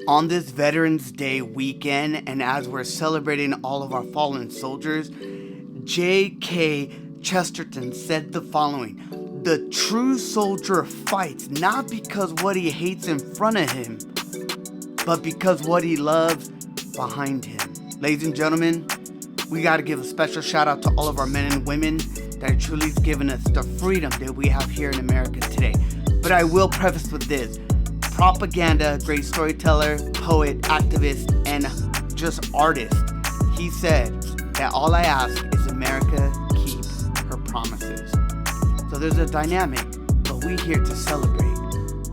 On this Veterans Day weekend, and as we're celebrating all of our fallen soldiers, J.K. Chesterton said the following: "The true soldier fights not because what he hates in front of him, but because what he loves behind him." Ladies and gentlemen, we got to give a special shout out to all of our men and women that are truly given us the freedom that we have here in America today. But I will preface with this: propaganda, great storyteller, poet, activist, and just artist. He said that all I ask is America keep her promises. So there's a dynamic, but we're here to celebrate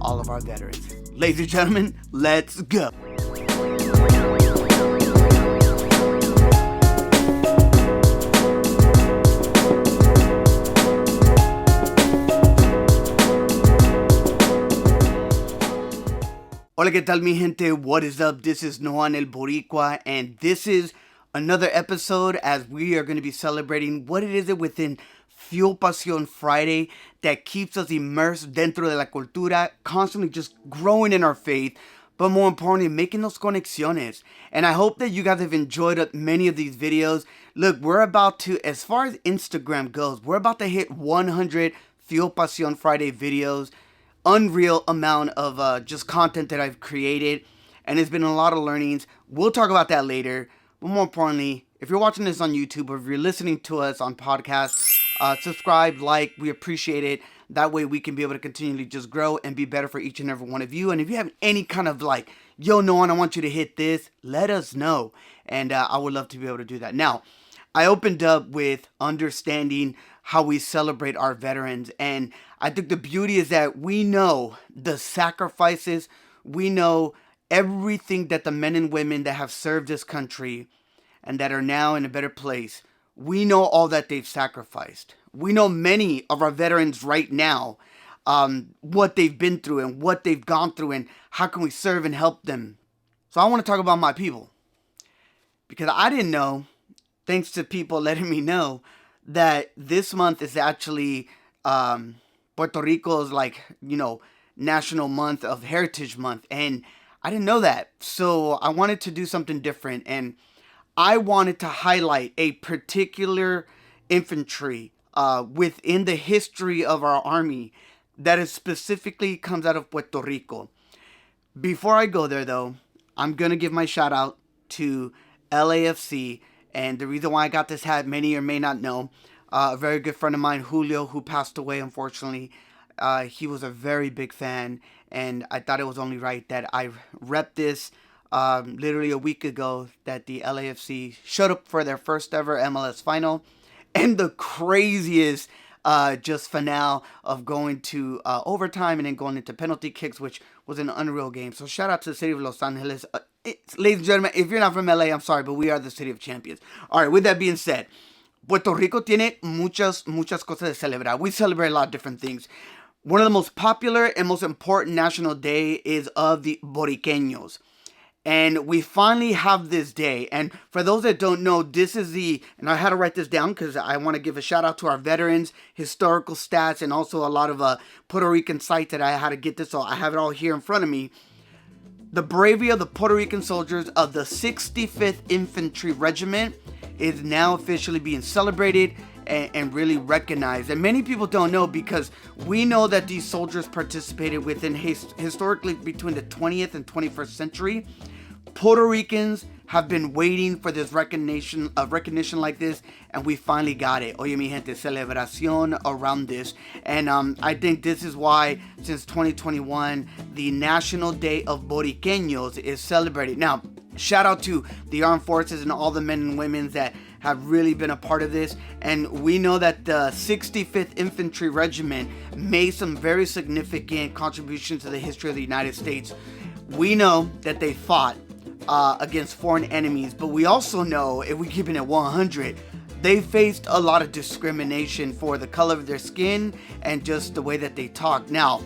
all of our veterans. Ladies and gentlemen, let's go. Hola, ¿qué tal, mi gente? What is up? This is Noan el Boricua, and this is another episode as we are going to be celebrating what it is within Fuel Pasión Friday that keeps us immersed dentro de la cultura, constantly just growing in our faith, but more importantly, making those conexiones. And I hope that you guys have enjoyed many of these videos. Look, we're about to, as far as Instagram goes, we're about to hit 100 Fuel Pasión Friday videos. Unreal amount of just content that I've created, and it's been a lot of learnings. We'll talk about that later, but more importantly, if you're watching this on YouTube or if you're listening to us on podcast, subscribe, like, we appreciate it. That way we can be able to continually just grow and be better for each and every one of you. And if you have any kind of like, yo, Noan, I want you to hit this, let us know, and I would love to be able to do that. Now, I opened up with understanding how we celebrate our veterans, and I think the beauty is that we know the sacrifices, we know everything that the men and women that have served this country and that are now in a better place, we know all that they've sacrificed. We know many of our veterans right now, what they've been through and what they've gone through and how can we serve and help them. So I want to talk about my people, because I didn't know, thanks to people letting me know, that this month is actually Puerto Rico's, like, you know, National Month of Heritage Month. And I didn't know that. So I wanted to do something different. And I wanted to highlight a particular infantry within the history of our army that is specifically comes out of Puerto Rico. Before I go there, though, I'm going to give my shout out to LAFC. And the reason why I got this hat, many or may not know, a very good friend of mine, Julio, who passed away, unfortunately, he was a very big fan, and I thought it was only right that I rep this literally a week ago, that the LAFC showed up for their first ever MLS final, and the craziest just finale of going to overtime and then going into penalty kicks, which was an unreal game. So shout out to the city of Los Angeles. Ladies and gentlemen, if you're not from LA, I'm sorry, but we are the city of champions. All right, with that being said, Puerto Rico tiene muchas cosas de celebrar. We celebrate a lot of different things. One of the most popular and most important national day is of the Borinqueneers. And we finally have this day. And for those that don't know, this is and I had to write this down because I want to give a shout out to our veterans, historical stats, and also a lot of Puerto Rican sites that I had to get this. So I have it all here in front of me. The bravery of the Puerto Rican soldiers of the 65th Infantry Regiment is now officially being celebrated and really recognized. And many people don't know, because we know that these soldiers participated within historically between the 20th and 21st century. Puerto Ricans have been waiting for this recognition like this, and we finally got it. Oye, mi gente, celebración around this. And I think this is why, since 2021, the National Day of Borinqueneers is celebrated. Now, shout out to the armed forces and all the men and women that have really been a part of this. And we know that the 65th Infantry Regiment made some very significant contributions to the history of the United States. We know that they fought against foreign enemies, but we also know, if we keep it at 100, they faced a lot of discrimination for the color of their skin and just the way that they talk. Now,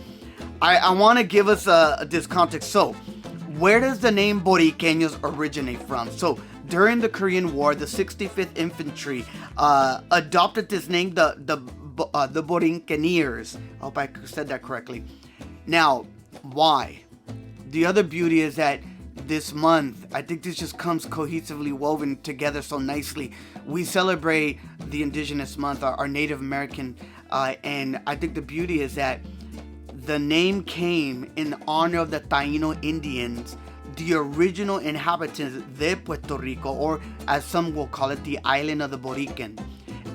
I want to give us this context. So, where does the name Borinqueneers originate from? So, during the Korean War, the 65th Infantry adopted this name, the Borinqueneers. I hope I said that correctly. Now, why? The other beauty is that this month, I think this just comes cohesively woven together so nicely. We celebrate the Indigenous Month, our Native American, and I think the beauty is that the name came in honor of the Taino Indians, the original inhabitants de Puerto Rico, or as some will call it, the island of the Borinqueneers.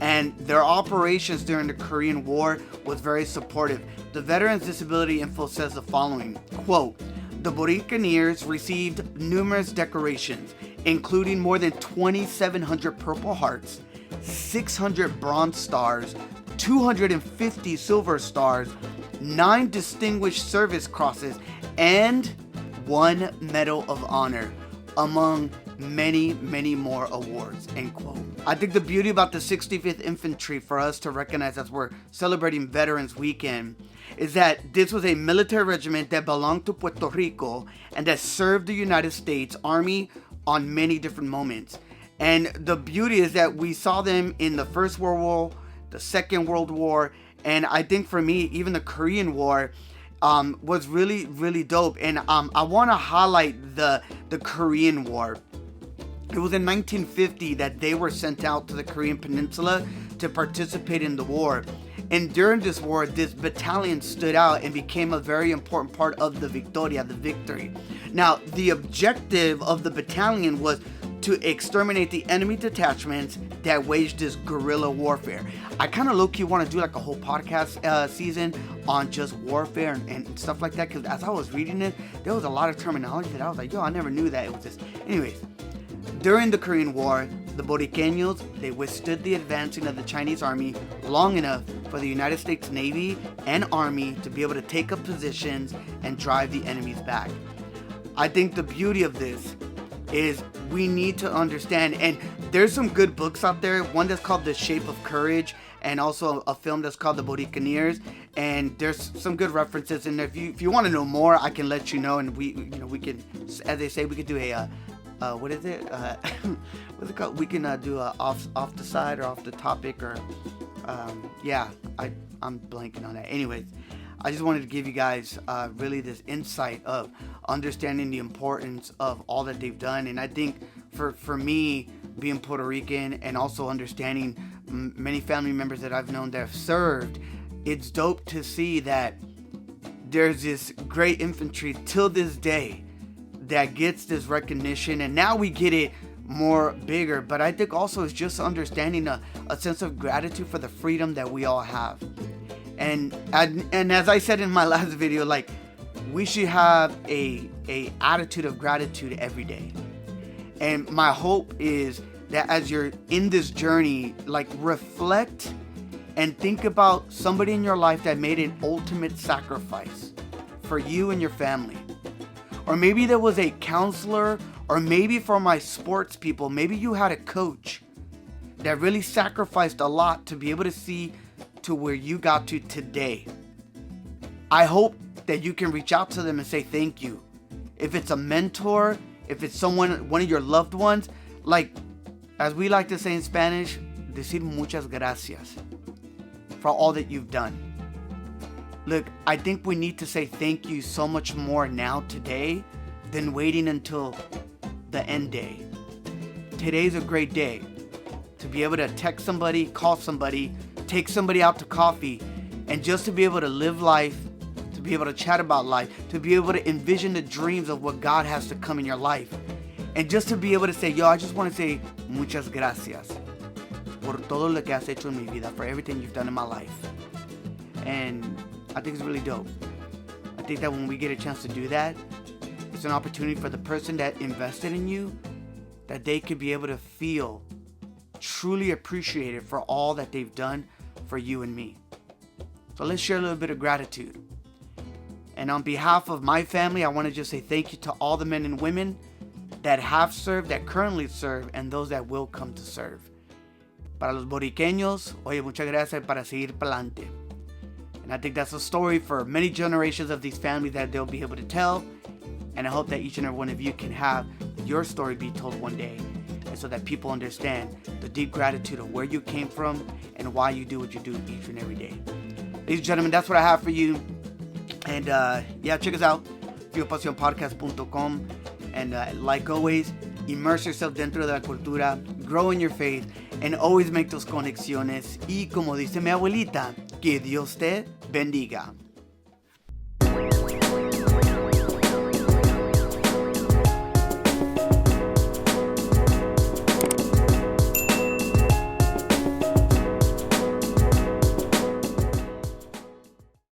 And their operations during the Korean War was very supportive. The Veterans Disability Info says the following, quote, "The Borinqueneers received numerous decorations, including more than 2,700 Purple Hearts, 600 Bronze Stars, 250 Silver Stars, 9 Distinguished Service Crosses, and 1 Medal of Honor, among many, many more awards," end quote. I think the beauty about the 65th Infantry for us to recognize as we're celebrating Veterans Weekend is that this was a military regiment that belonged to Puerto Rico and that served the United States Army on many different moments. And the beauty is that we saw them in the First World War, the Second World War, and I think for me, even the Korean War was really, really dope. And I want to highlight the Korean War. It was in 1950 that they were sent out to the Korean Peninsula to participate in the war. And during this war, this battalion stood out and became a very important part of the Victoria, the victory. Now, the objective of the battalion was to exterminate the enemy detachments that waged this guerrilla warfare. I kind of low-key want to do like a whole podcast season on just warfare and stuff like that, because as I was reading it, there was a lot of terminology that I was like, yo, I never knew that it was this. Anyways, during the Korean War, the Borinqueneers, they withstood the advancing of the Chinese army long enough for the United States Navy and Army to be able to take up positions and drive the enemies back. I think the beauty of this is we need to understand, and there's some good books out there, one that's called The Shape of Courage, and also a film that's called The Borinqueneers, and there's some good references in there. If you want to know more, I can let you know, and we can, as they say, we could do a what is it? What's it called? We can do a off the side or off the topic, or yeah, I'm blanking on that. Anyways, I just wanted to give you guys really this insight of understanding the importance of all that they've done. And I think for me, being Puerto Rican and also understanding many family members that I've known that have served, it's dope to see that there's this great infantry till this day that gets this recognition, and now we get it more bigger. But I think also it's just understanding a sense of gratitude for the freedom that we all have. And as I said in my last video, like, we should have a attitude of gratitude every day. And my hope is that as you're in this journey, like, reflect and think about somebody in your life that made an ultimate sacrifice for you and your family. Or maybe there was a counselor, or maybe for my sports people, maybe you had a coach that really sacrificed a lot to be able to see to where you got to today. I hope that you can reach out to them and say thank you. If it's a mentor, if it's someone, one of your loved ones, like, as we like to say in Spanish, decir muchas gracias for all that you've done. Look, I think we need to say thank you so much more now today than waiting until the end day. Today's a great day to be able to text somebody, call somebody, take somebody out to coffee, and just to be able to live life, to be able to chat about life, to be able to envision the dreams of what God has to come in your life. And just to be able to say, yo, I just want to say muchas gracias por todo lo que has hecho en mi vida, for everything you've done in my life. And I think it's really dope. I think that when we get a chance to do that, it's an opportunity for the person that invested in you, that they could be able to feel truly appreciated for all that they've done for you and me. So let's share a little bit of gratitude. And on behalf of my family, I want to just say thank you to all the men and women that have served, that currently serve, and those that will come to serve. Para los borinqueños, oye, muchas gracias, para seguir pa'lante. And I think that's a story for many generations of these families that they'll be able to tell. And I hope that each and every one of you can have your story be told one day. And so that people understand the deep gratitude of where you came from and why you do what you do each and every day. Ladies and gentlemen, that's what I have for you. And yeah, check us out, FuelPasionPodcast.com. And like always, immerse yourself dentro de la cultura, grow in your faith, and always make those conexiones. Y como dice mi abuelita, que Dios te bendiga.